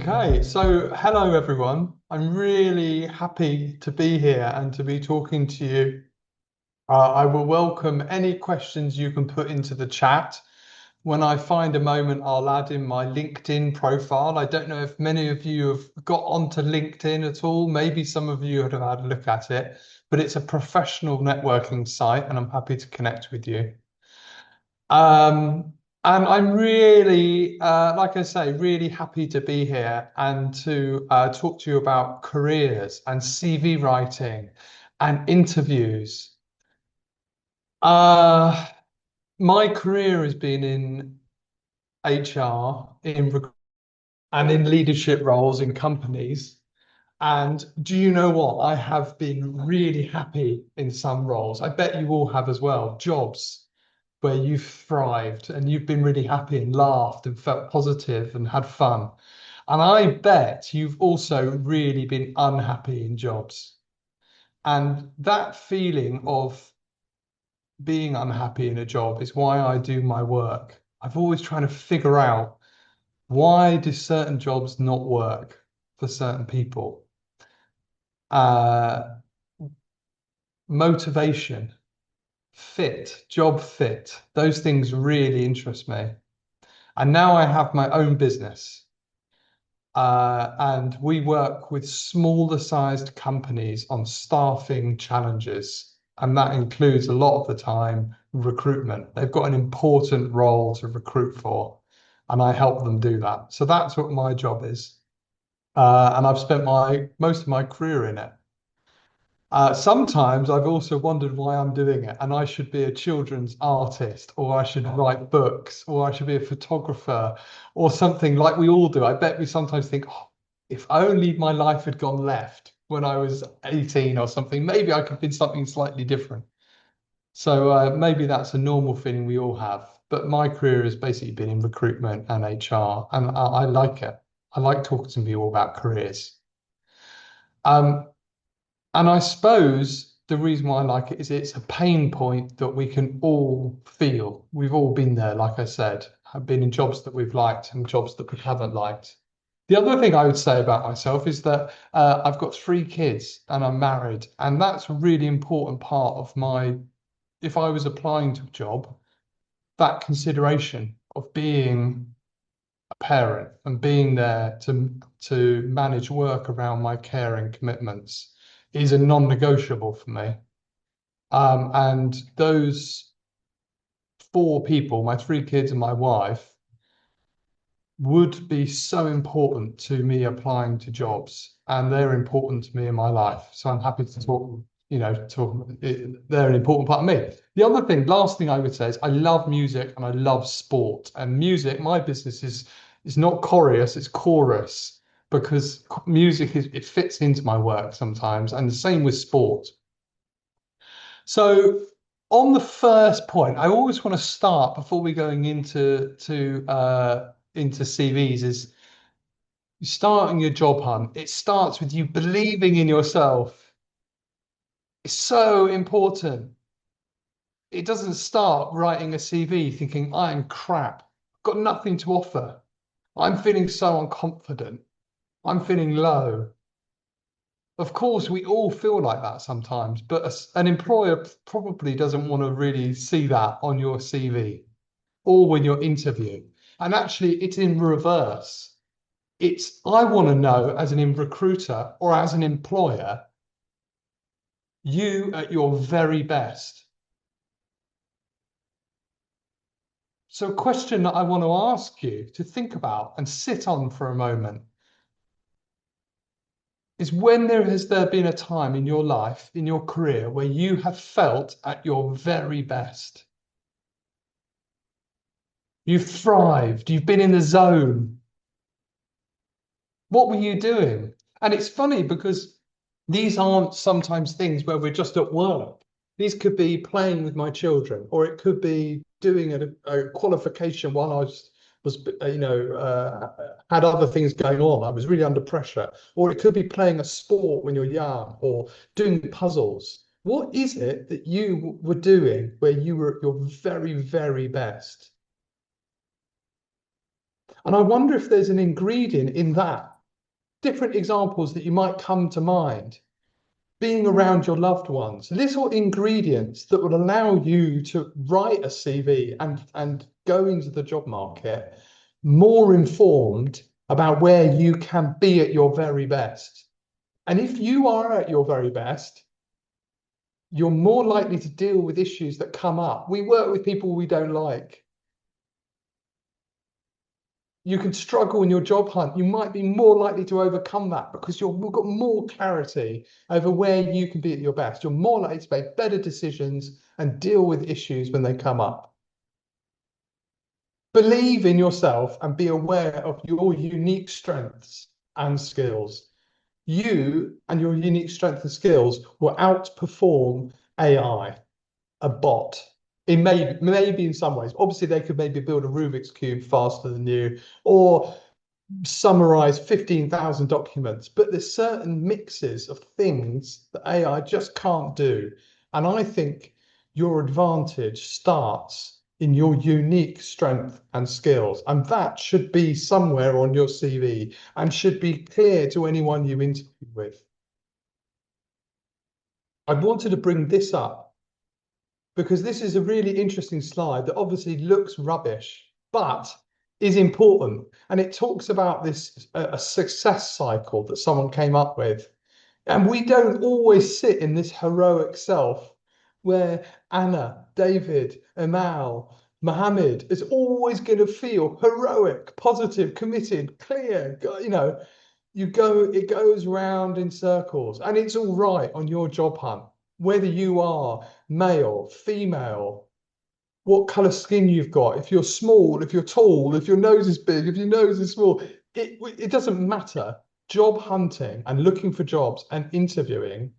Okay, so hello everyone. I'm really happy to be here and to be talking to you. I will welcome any questions you can put into the chat. When I find a moment, I'll add in my LinkedIn profile. I don't know if many of you have got onto LinkedIn at all. Maybe some of you have had a look at it, but it's a professional networking site and I'm happy to connect with you. Um, and I'm really, like I say, really happy to be here and to talk to you about careers and CV writing and interviews. Uh, my career has been in HR, and in leadership roles in companies. And do you know what? I have been really happy in some roles. I bet you all have as well. Jobs where you've thrived and you've been really happy and laughed and felt positive and had fun. And I bet you've also really been unhappy in jobs. And that feeling of being unhappy in a job is why I do my work. I've always trying to figure out, why do certain jobs not work for certain people? Uh, Motivation, job fit, those things really interest me. And now I have my own business. And we work with smaller sized companies on staffing challenges. And that includes a lot of the time recruitment. They've got an important role to recruit for, and I help them do that. So that's what my job is. And I've spent most of my career in it. Sometimes I've also wondered why I'm doing it, and I should be a children's artist, or I should write books, or I should be a photographer, or something like we all do. I bet we sometimes think, oh, if only my life had gone left when I was 18 or something, maybe I could have been something slightly different. So maybe that's a normal feeling we all have. But my career has basically been in recruitment and HR, and I like it. I like talking to people about careers. Um, And I suppose the reason why I like it is it's a pain point that we can all feel. We've all been there, like I said. I've been in jobs that we've liked and jobs that we haven't liked. The other thing I would say about myself is that I've got 3 kids and I'm married, and that's a really important part of if I was applying to a job, that consideration of being a parent and being there to manage work around my caring commitments is a non-negotiable for me. And those 4 people, my 3 kids and my wife, would be so important to me applying to jobs, and they're important to me in my life. So I'm happy to talk, they're an important part of me. The other thing, last thing I would say is I love music and I love sport. And music, my business is not Coreus, it's Chorus, because music it fits into my work sometimes, and the same with sport. So on the first point, I always want to start before we going into CVs is starting your job hunt. It starts with you believing in yourself. It's so important. It doesn't start writing a CV thinking I'm crap. I've got nothing to offer. I'm feeling so unconfident. I'm feeling low. Of course, we all feel like that sometimes, but an employer probably doesn't want to really see that on your CV or when you're interviewing. And actually, it's in reverse. I want to know as an recruiter or as an employer, you at your very best. So, a question that I want to ask you to think about and sit on for a moment is, when has there been a time in your life, in your career, where you have felt at your very best? You've thrived, you've been in the zone. What were you doing? And it's funny because these aren't sometimes things where we're just at work. These could be playing with my children, or it could be doing a qualification while I had other things going on. I was really under pressure, or it could be playing a sport when you're young, or doing puzzles. What is it that you were doing where you were at your very, very best? And I wonder if there's an ingredient in that different examples that you might come to mind. Being around your loved ones, little ingredients that will allow you to write a CV and go into the job market more informed about where you can be at your very best. And if you are at your very best, you're more likely to deal with issues that come up. We work with people we don't like. You can struggle in your job hunt. You might be more likely to overcome that because you've got more clarity over where you can be at your best. You're more likely to make better decisions and deal with issues when they come up. Believe in yourself and be aware of your unique strengths and skills. You and your unique strengths and skills will outperform AI, a bot. In maybe in some ways. Obviously, they could maybe build a Rubik's Cube faster than you, or summarize 15,000 documents, but there's certain mixes of things that AI just can't do. And I think your advantage starts in your unique strength and skills. And that should be somewhere on your CV and should be clear to anyone you interview with. I wanted to bring this up because this is a really interesting slide that obviously looks rubbish, but is important. And it talks about this a success cycle that someone came up with. And we don't always sit in this heroic self where Anna, David, Amal, Mohammed is always going to feel heroic, positive, committed, clear. You know, it goes round in circles, and it's all right on your job hunt, whether you are male, female, what colour skin you've got, if you're small, if you're tall, if your nose is big, if your nose is small, it doesn't matter. Job hunting and looking for jobs and interviewing,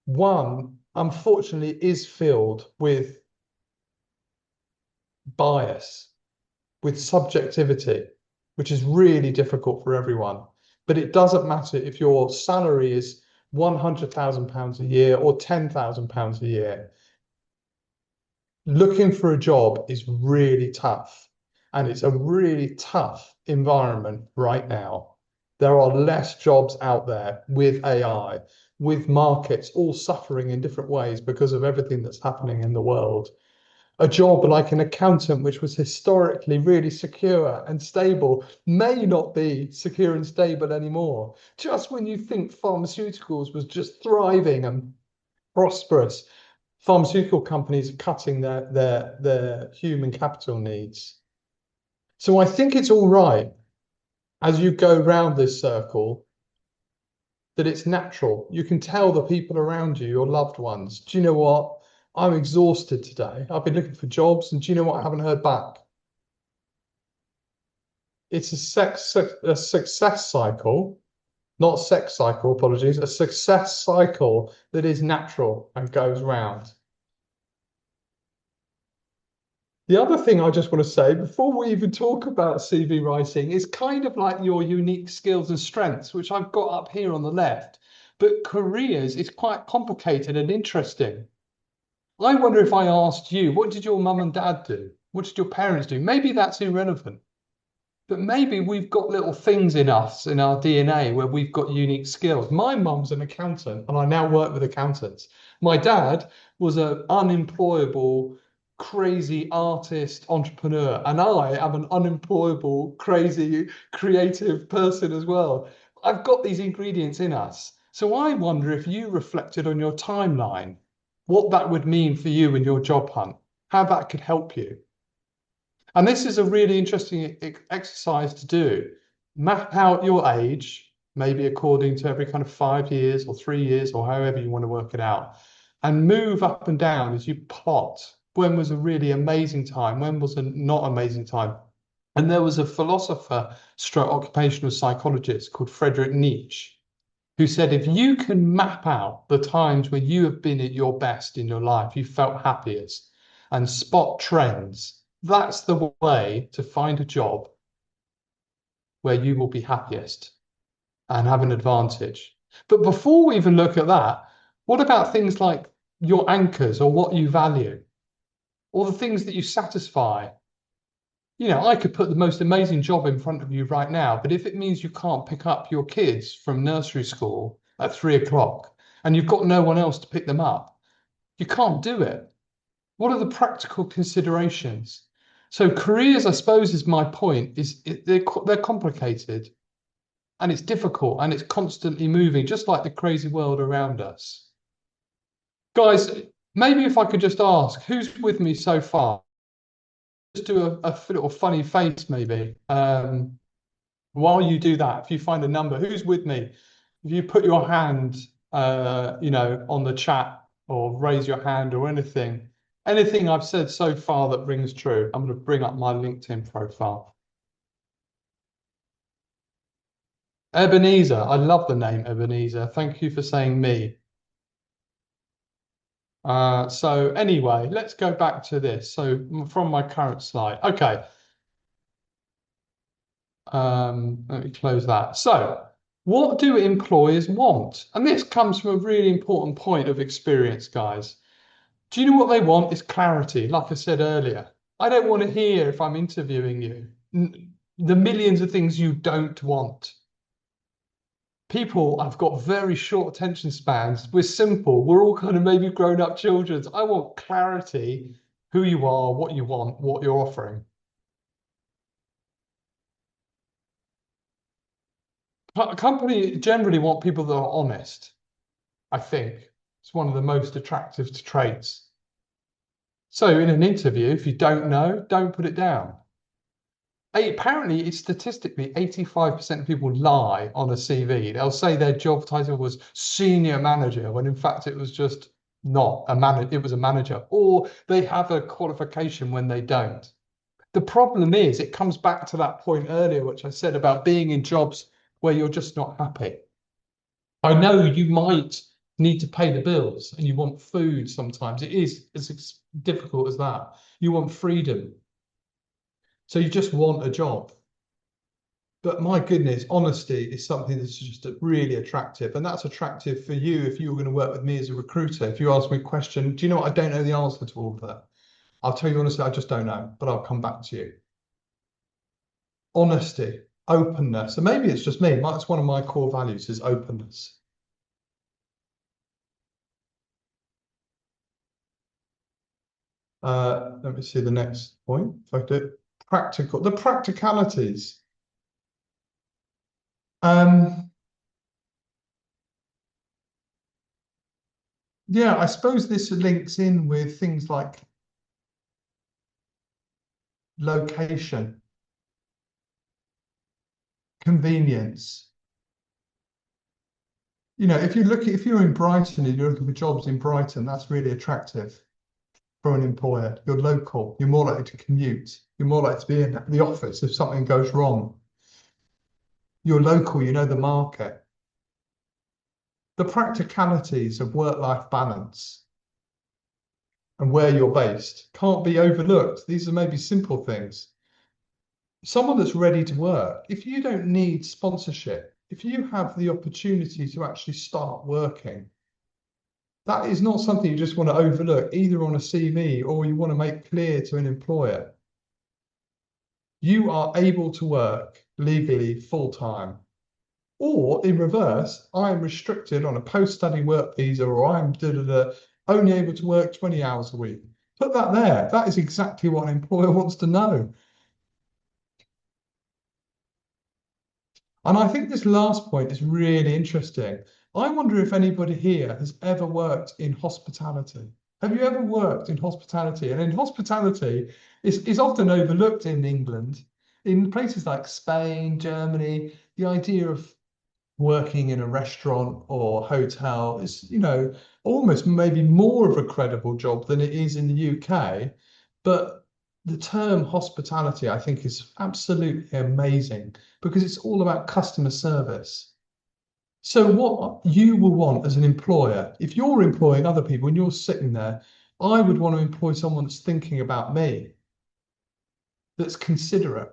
one, unfortunately, is filled with bias, with subjectivity, which is really difficult for everyone. But it doesn't matter if your salary is £100,000 a year or £10,000 a year. Looking for a job is really tough, and it's a really tough environment right now. There are less jobs out there with AI, with markets all suffering in different ways because of everything that's happening in the world. A job like an accountant, which was historically really secure and stable, may not be secure and stable anymore. Just when you think pharmaceuticals was just thriving and prosperous, pharmaceutical companies are cutting their human capital needs. So I think it's all right as you go round this circle that it's natural. You can tell the people around you, your loved ones, do you know what? I'm exhausted today. I've been looking for jobs, and do you know what? I haven't heard back. It's a success cycle, not sex cycle, apologies, a success cycle that is natural and goes round. The other thing I just want to say before we even talk about CV writing is kind of like your unique skills and strengths, which I've got up here on the left. But careers is quite complicated and interesting. I wonder if I asked you, what did your mum and dad do? What did your parents do? Maybe that's irrelevant. But maybe we've got little things in us, in our DNA, where we've got unique skills. My mum's an accountant, and I now work with accountants. My dad was an unemployable, crazy artist, entrepreneur, and I am an unemployable, crazy, creative person as well. I've got these ingredients in us. So I wonder if you reflected on your timeline, what that would mean for you in your job hunt, how that could help you. And this is a really interesting exercise to do. Map out your age, maybe according to every kind of 5 years or 3 years or however you want to work it out, and move up and down as you plot. When was a really amazing time? When was a not amazing time? And there was a philosopher, stroke occupational psychologist called Friedrich Nietzsche, who said, if you can map out the times where you have been at your best in your life, you felt happiest, and spot trends, that's the way to find a job where you will be happiest and have an advantage. But before we even look at that, what about things like your anchors or what you value, or the things that you satisfy? I could put the most amazing job in front of you right now, but if it means you can't pick up your kids from nursery school at 3 o'clock and you've got no one else to pick them up, you can't do it. What are the practical considerations? So careers, I suppose, is my point, they're complicated and it's difficult and it's constantly moving, just like the crazy world around us. Guys, maybe if I could just ask, who's with me so far? Just do a little funny face, maybe. While you do that, if you find a number, who's with me? If you put your hand, on the chat or raise your hand or anything I've said so far that rings true. I'm going to bring up my LinkedIn profile. Ebenezer, I love the name Ebenezer. Thank you for saying me. So anyway, let's go back to this. So from my current slide. Okay. Let me close that. So what do employers want? And this comes from a really important point of experience, guys. Do you know what they want is clarity, like I said earlier. I don't want to hear if I'm interviewing you the millions of things you don't want. People have got very short attention spans. We're simple. We're all kind of maybe grown-up children. I want clarity, who you are, what you want, what you're offering. A company generally want people that are honest, I think. It's one of the most attractive traits. So in an interview, if you don't know, don't put it down. Apparently, it's statistically 85% of people lie on a CV. They'll say their job title was senior manager, when in fact it was just not a manager, it was a manager, or they have a qualification when they don't. The problem is, it comes back to that point earlier, which I said about being in jobs where you're just not happy. I know you might need to pay the bills and you want food sometimes. It is as difficult as that. You want freedom. So you just want a job. But my goodness, honesty is something that's just really attractive. And that's attractive for you if you were going to work with me as a recruiter. If you ask me a question, do you know what? I don't know the answer to all of that. I'll tell you honestly, I just don't know, but I'll come back to you. Honesty, openness. And maybe it's just me. It's one of my core values is openness. Let me see the next point. If I do the practicalities. Yeah, I suppose this links in with things like location, convenience. If you're in Brighton and you're looking for jobs in Brighton, that's really attractive for an employer. You're local, you're more likely to commute, you're more likely to be in the office if something goes wrong. You're local, you know the market. The practicalities of work-life balance and where you're based can't be overlooked. These are maybe simple things. Someone that's ready to work, if you don't need sponsorship, if you have the opportunity to actually start working, that is not something you just want to overlook, either on a CV or you want to make clear to an employer. You are able to work legally full-time. Or in reverse, I am restricted on a post-study work visa, or I'm only able to work 20 hours a week. Put that there. That is exactly what an employer wants to know. And I think this last point is really interesting. I wonder if anybody here has ever worked in hospitality. Have you ever worked in hospitality? And in hospitality, is often overlooked in England. In places like Spain, Germany, the idea of working in a restaurant or hotel is, almost maybe more of a credible job than it is in the UK. But the term hospitality, I think, is absolutely amazing because it's all about customer service. So what you will want as an employer, if you're employing other people and you're sitting there, I would want to employ someone that's thinking about me, that's considerate.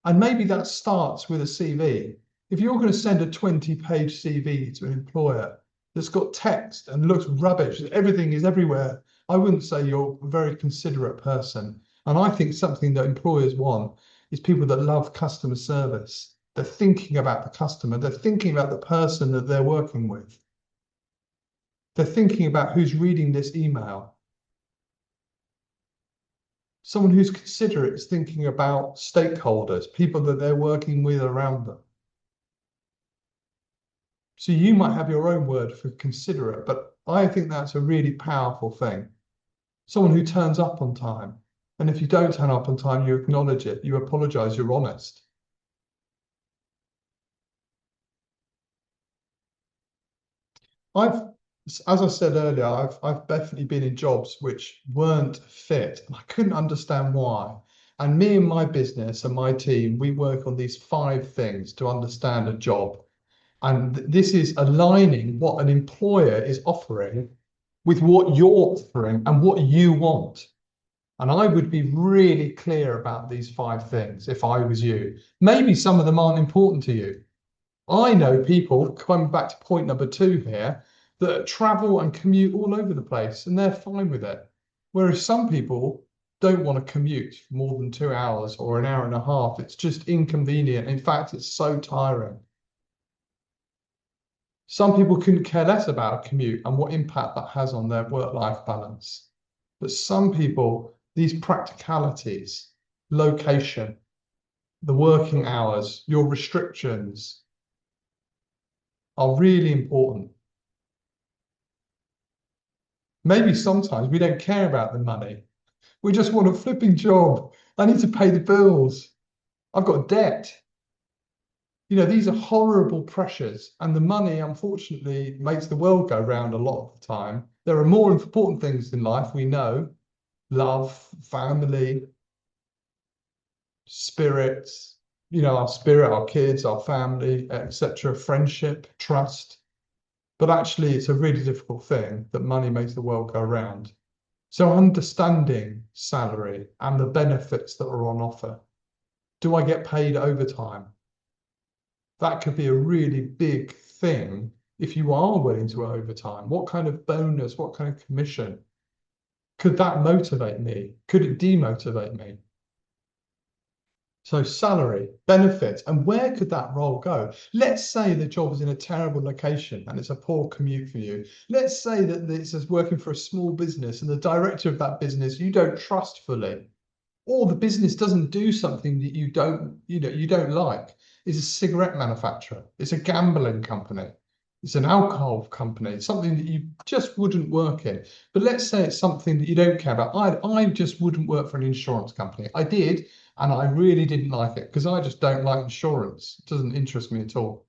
And maybe that starts with a CV. If you're going to send a 20-page CV to an employer that's got text and looks rubbish, everything is everywhere, I wouldn't say you're a very considerate person. And I think something that employers want is people that love customer service. They're thinking about the customer. They're thinking about the person that they're working with. They're thinking about who's reading this email. Someone who's considerate is thinking about stakeholders, people that they're working with around them. So you might have your own word for considerate, but I think that's a really powerful thing. Someone who turns up on time. And if you don't turn up on time, you acknowledge it, you apologize, you're honest. I've, as I said earlier, I've definitely been in jobs which weren't fit, and I couldn't understand why. And me and my business and my team, we work on these 5 things to understand a job. And this is aligning what an employer is offering with what you're offering and what you want. And I would be really clear about these 5 things if I was you. Maybe some of them aren't important to you. I know people, coming back to point number 2 here, that travel and commute all over the place and they're fine with it. Whereas some people don't want to commute for more than 2 hours or an hour and a half. It's just inconvenient. In fact, it's so tiring. Some people couldn't care less about a commute and what impact that has on their work-life balance. But some people, these practicalities, location, the working hours, your restrictions are really important. Maybe sometimes we don't care about the money. We just want a flipping job. I need to pay the bills. I've got debt. You know, these are horrible pressures, and the money, unfortunately, makes the world go round a lot of the time. There are more important things in life, we know: love, family, spirits, you know, our spirit, our kids, our family, etc., friendship, trust. But actually, it's a really difficult thing that money makes the world go round. So understanding salary and the benefits that are on offer. Do I get paid overtime? That could be a really big thing if you are willing to overtime. What kind of bonus, what kind of commission? Could that motivate me? Could it demotivate me? So salary, benefits, and where could that role go? Let's say the job is in a terrible location and it's a poor commute for you. Let's say that it's working for a small business and the director of that business you don't trust fully, or the business doesn't do something that you don't like. It's a cigarette manufacturer, it's a gambling company, it's an alcohol company, something that you just wouldn't work in. But let's say it's something that you don't care about. I just wouldn't work for an insurance company. I did, and I really didn't like it because I just don't like insurance. It doesn't interest me at all.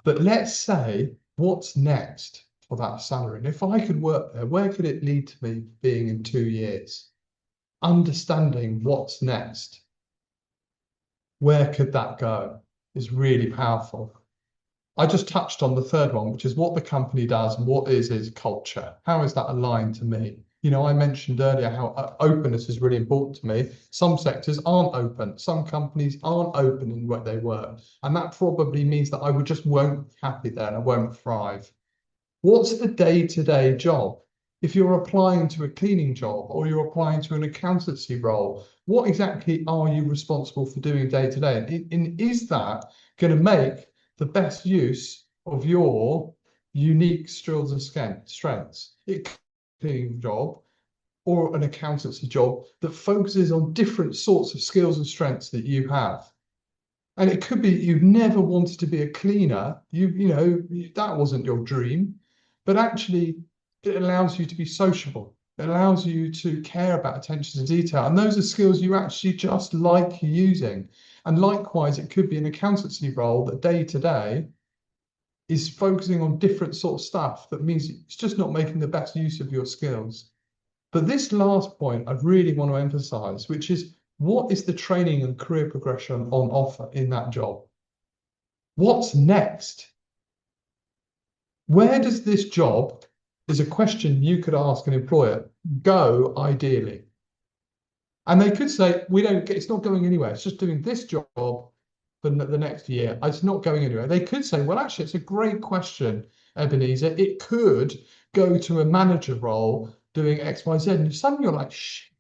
But let's say, what's next for that salary? And if I could work there, where could it lead to me being in 2 years? Understanding what's next, where could that go, is really powerful. I just touched on the third one, which is what the company does and what is culture. How is that aligned to me? You know, I mentioned earlier how openness is really important to me. Some sectors aren't open. Some companies aren't open in where they work. And that probably means that I just won't be happy there and I won't thrive. What's the day-to-day job? If you're applying to a cleaning job or you're applying to an accountancy role, what exactly are you responsible for doing day to day? And is that going to make the best use of your unique skills and strengths? It could be a cleaning job or an accountancy job that focuses on different sorts of skills and strengths that you have. And it could be you've never wanted to be a cleaner. You know, that wasn't your dream, but actually it allows you to be sociable. It allows you to care about attention to detail. And those are skills you actually just like using. And likewise, it could be an accountancy role that day to day is focusing on different sort of stuff. That means it's just not making the best use of your skills. But this last point I really want to emphasize, which is what is the training and career progression on offer in that job? What's next? Where does this job, is a question you could ask an employer, go ideally? And they could say, it's not going anywhere. It's just doing this job for the next year. It's not going anywhere. They could say, well, actually, it's a great question, Ebenezer. It could go to a manager role doing X, Y, Z. And suddenly you're like, shit,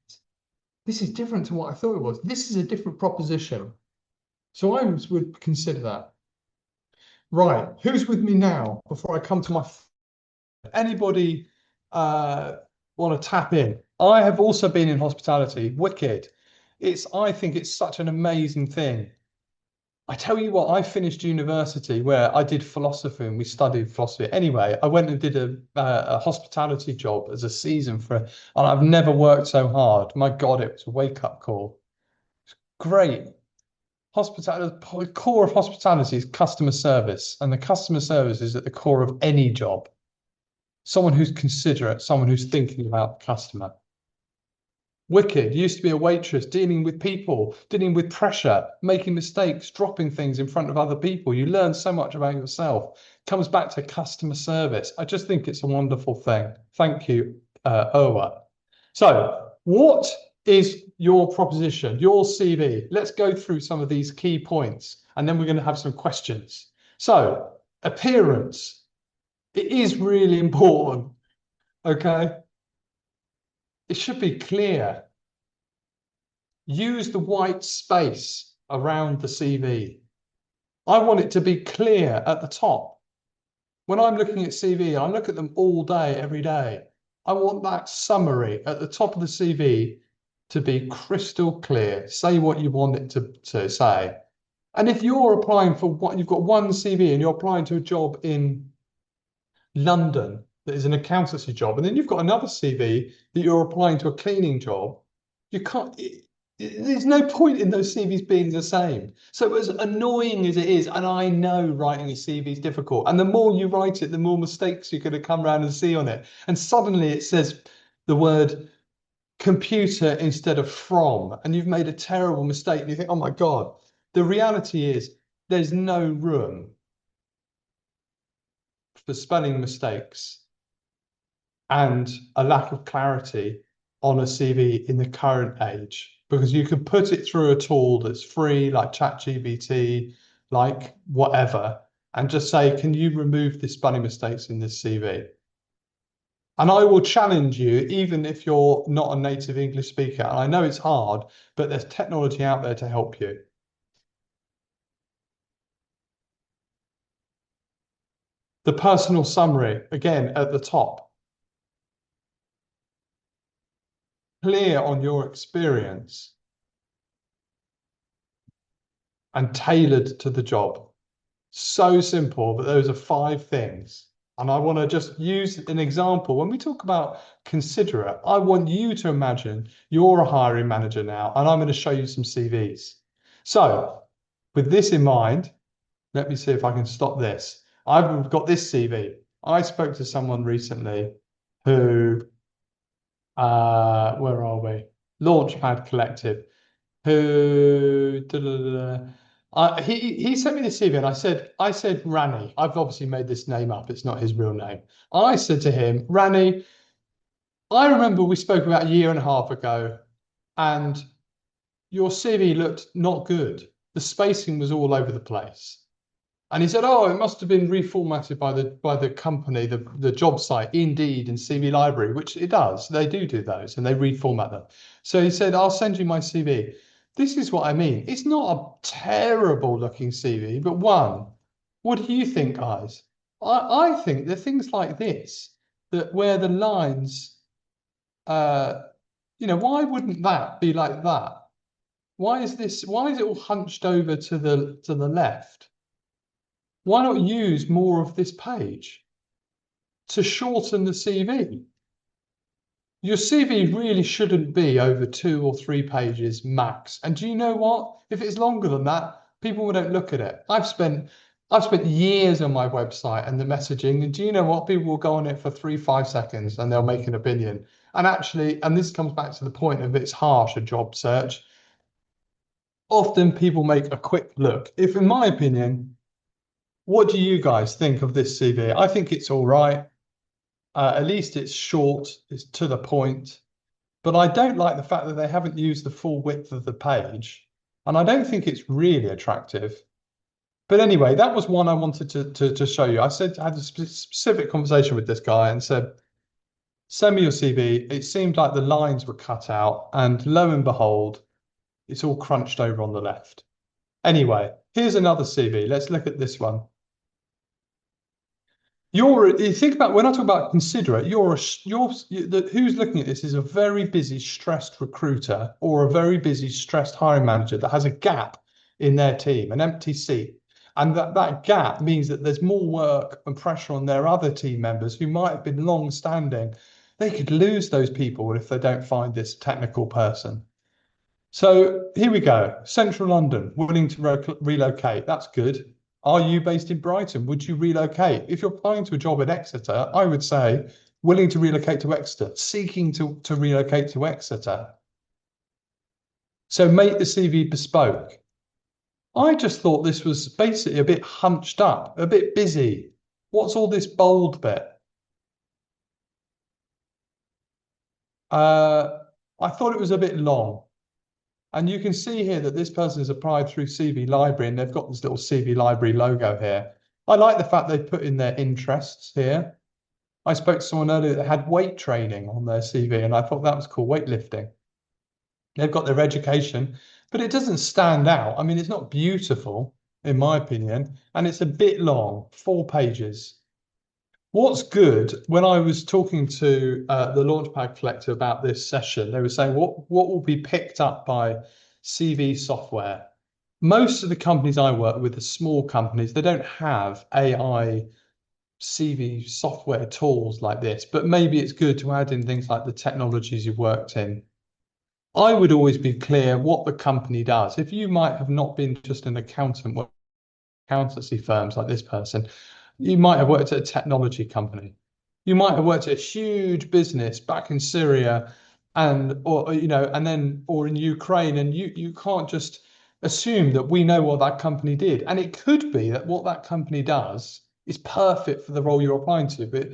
this is different to what I thought it was. This is a different proposition. So I would consider that. Right, who's with me now before I come to my... Anybody want to tap in? I have also been in hospitality. Wicked. I think it's such an amazing thing. I tell you what, I finished university where I did philosophy and we studied philosophy. Anyway, I went and did a hospitality job as a season and I've never worked so hard. My God, it was a wake-up call. Great. Hospitality, the core of hospitality is customer service, and the customer service is at the core of any job. Someone who's considerate, someone who's thinking about the customer. Wicked. Used to be a waitress, dealing with people, dealing with pressure, making mistakes, dropping things in front of other people. You learn so much about yourself. Comes back to customer service. I just think it's a wonderful thing. Thank you, Owa. So what is your proposition, your CV? Let's go through some of these key points, and then we're going to have some questions. So appearance. It is really important, okay? It should be clear. Use the white space around the CV. I want it to be clear at the top. When I'm looking at CV, I look at them all day, every day. I want that summary at the top of the CV to be crystal clear. Say what you want it to say. And if you're applying for what, you've got one CV and you're applying to a job in London, that is an accountancy job, and then you've got another CV that you're applying to a cleaning job, you can't, there's no point in those CVs being the same. So as annoying as it is, and I know writing a CV is difficult, and the more you write it, the more mistakes you're going to come around and see on it. And suddenly it says the word computer instead of from, and you've made a terrible mistake. And you think, oh my God. The reality is there's no room for spelling mistakes and a lack of clarity on a CV in the current age, because you can put it through a tool that's free, like ChatGPT, like whatever, and just say, can you remove the spelling mistakes in this CV? And I will challenge you, even if you're not a native English speaker. And I know it's hard, but there's technology out there to help you. The personal summary, again, at the top. Clear on your experience and tailored to the job. So simple, but those are 5 things. And I want to just use an example. When we talk about considerate, I want you to imagine you're a hiring manager now, and I'm going to show you some CVs. So with this in mind, let me see if I can stop this. I've got this CV. I spoke to someone recently who, where are we? Launchpad Collective, who he sent me the CV, and I said Rani. I've obviously made this name up. It's not his real name. I said to him, Rani, I remember we spoke about a year and a half ago, and your CV looked not good. The spacing was all over the place. And he said, oh, it must have been reformatted by the company, the job site, Indeed and CV Library, which it does. They do those, and they reformat them. So he said, I'll send you my CV. This is what I mean. It's not a terrible looking CV, but one, what do you think, guys? I think that things like this, that where the lines, why wouldn't that be like that? Why is it all hunched over to the left? Why not use more of this page to shorten the CV? Your CV really shouldn't be over 2 or 3 pages max. And do you know what? If it's longer than that, people don't look at it. I've spent years on my website and the messaging, and do you know what? People will go on it for 3-5 seconds and they'll make an opinion. And actually, and this comes back to the point of it's harsh, a job search. Often people make a quick look. If, in my opinion, what do you guys think of this CV? I think it's all right. At least it's short, it's to the point. But I don't like the fact that they haven't used the full width of the page. And I don't think it's really attractive. But anyway, that was one I wanted to show you. I had a specific conversation with this guy and said, Send me your CV. It seemed like the lines were cut out, and lo and behold, it's all crunched over on the left. Anyway, here's another CV. Let's look at this one. You think about when I talk about considerate, who's looking at this is a very busy, stressed recruiter or a very busy, stressed hiring manager that has a gap in their team, an empty seat. And that gap means that there's more work and pressure on their other team members who might have been long standing. They could lose those people if they don't find this technical person. So here we go. Central London, willing to relocate. That's good. Are you based in Brighton? Would you relocate? If you're applying to a job in Exeter, I would say willing to relocate to Exeter, seeking to relocate to Exeter. So make the CV bespoke. I just thought this was basically a bit hunched up, a bit busy. What's all this bold bit? I thought it was a bit long. And you can see here that this person has applied through CV Library and they've got this little CV Library logo here. I like the fact they put in their interests here. I spoke to someone earlier that had weight training on their CV and I thought that was cool, weightlifting. They've got their education, but it doesn't stand out. I mean, it's not beautiful, in my opinion, and it's a bit long, 4 pages. What's good, when I was talking to the Launchpad Collector about this session, they were saying what will be picked up by CV software. Most of the companies I work with, the small companies, they don't have AI CV software tools like this, but maybe it's good to add in things like the technologies you've worked in. I would always be clear what the company does. If you might have not been just an accountant, accountancy firms like this person, you might have worked at a technology company. You might have worked at a huge business back in Syria or in Ukraine, and you can't just assume that we know what that company did. And it could be that what that company does is perfect for the role you're applying to, but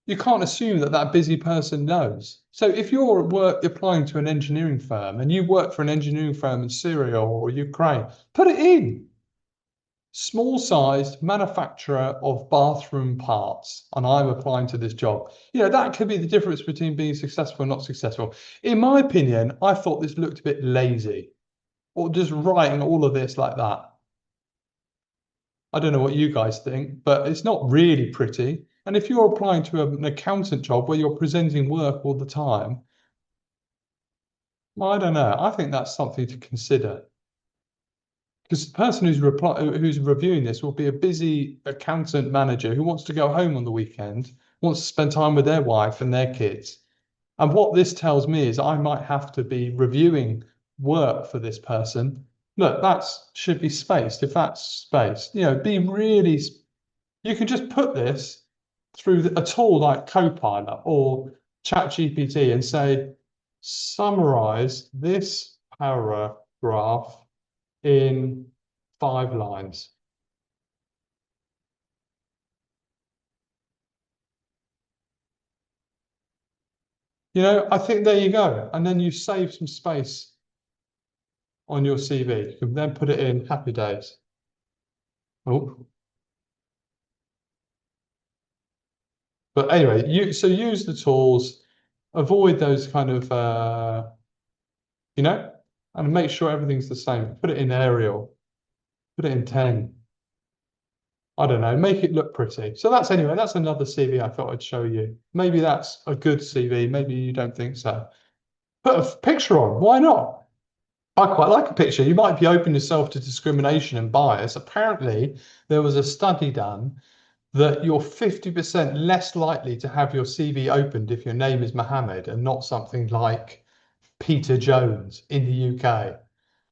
you can't assume that that busy person knows. So if you're applying to an engineering firm and you work for an engineering firm in Syria or Ukraine, put it in. Small sized manufacturer of bathroom parts, and I'm applying to this job. That could be the difference between being successful and not successful. In my opinion, I thought this looked a bit lazy, or just writing all of this like that. I don't know what you guys think, but it's not really pretty. And if you're applying to an accountant job where you're presenting work all the time, well, I don't know. I think that's something to consider. Because the person who's reviewing this will be a busy accountant manager who wants to go home on the weekend, wants to spend time with their wife and their kids. And what this tells me is I might have to be reviewing work for this person. Look, that should be spaced. If that's spaced, be really. You can just put this through a tool like Copilot or ChatGPT and say, summarize this paragraph in 5 lines. I think there you go. And then you save some space on your CV. You can then put it in happy days. Oh. But anyway, so use the tools, avoid those kind of, and make sure everything's the same. Put it in Arial, put it in 10. I don't know, make it look pretty. So that's another CV I thought I'd show you. Maybe that's a good CV. Maybe you don't think so. Put a picture on. Why not? I quite like a picture. You might be open yourself to discrimination and bias. Apparently, there was a study done that you're 50% less likely to have your CV opened if your name is Mohammed and not something like Peter Jones in the UK.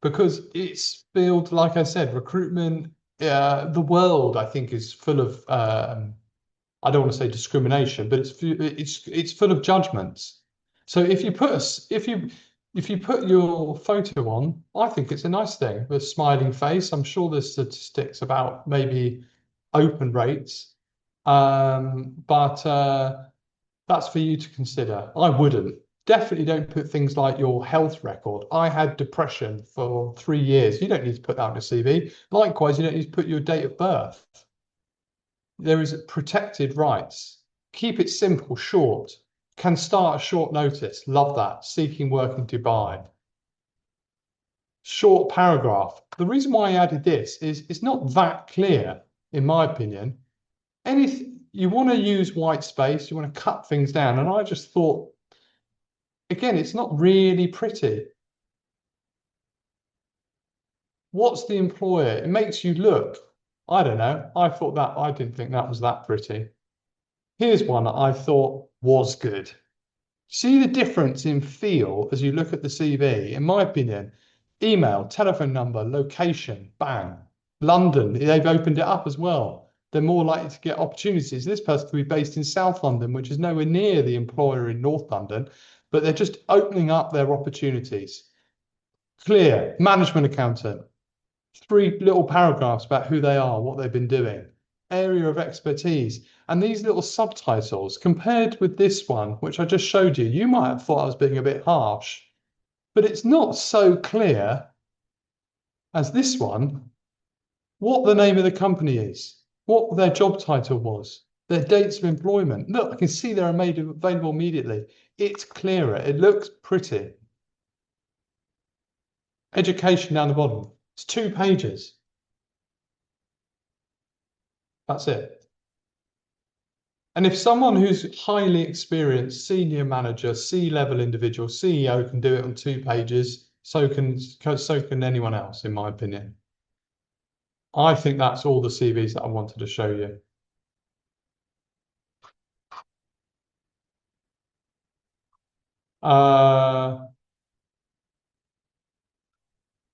Because it's filled, like I said, recruitment, the world, I think, is full of, I don't want to say discrimination, but it's full of judgments. So if you put your photo on, I think it's a nice thing with a smiling face. I'm sure there's statistics about maybe open rates, but that's for you to consider. I wouldn't. Definitely don't put things like your health record. I had depression for 3 years. You don't need to put that on your CV. Likewise, you don't need to put your date of birth. There is protected rights. Keep it simple, short. Can start at short notice. Love that. Seeking work in Dubai. Short paragraph. The reason why I added this is it's not that clear, in my opinion. Anything you want to use white space, you want to cut things down. And I just thought, again, it's not really pretty. What's the employer? It makes you look. I don't know. I didn't think that was that pretty. Here's one that I thought was good. See the difference in feel as you look at the CV? In my opinion, email, telephone number, location, bang. London, they've opened it up as well. They're more likely to get opportunities. This person could be based in South London, which is nowhere near the employer in North London, but they're just opening up their opportunities. Clear, management accountant. 3 little paragraphs about who they are, what they've been doing, area of expertise, and these little subtitles compared with this one, which I just showed you, you might have thought I was being a bit harsh, but it's not so clear as this one, what the name of the company is, what their job title was, their dates of employment. Look, I can see they're made available immediately. It's clearer. It looks pretty. Education down the bottom. It's 2 pages. That's it. And if someone who's highly experienced, senior manager, C-level individual, CEO can do it on 2 pages, so can anyone else, in my opinion. I think that's all the CVs that I wanted to show you.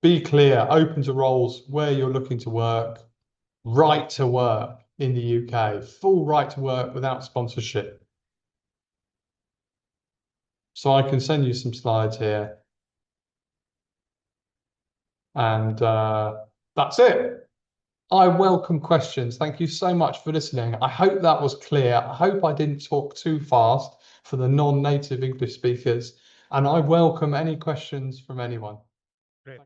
Be clear, open to roles where you're looking to work, right to work in the UK, full right to work without sponsorship. So I can send you some slides here. And that's it. I welcome questions. Thank you so much for listening. I hope that was clear. I hope I didn't talk too fast for the non-native English speakers. And I welcome any questions from anyone. Great.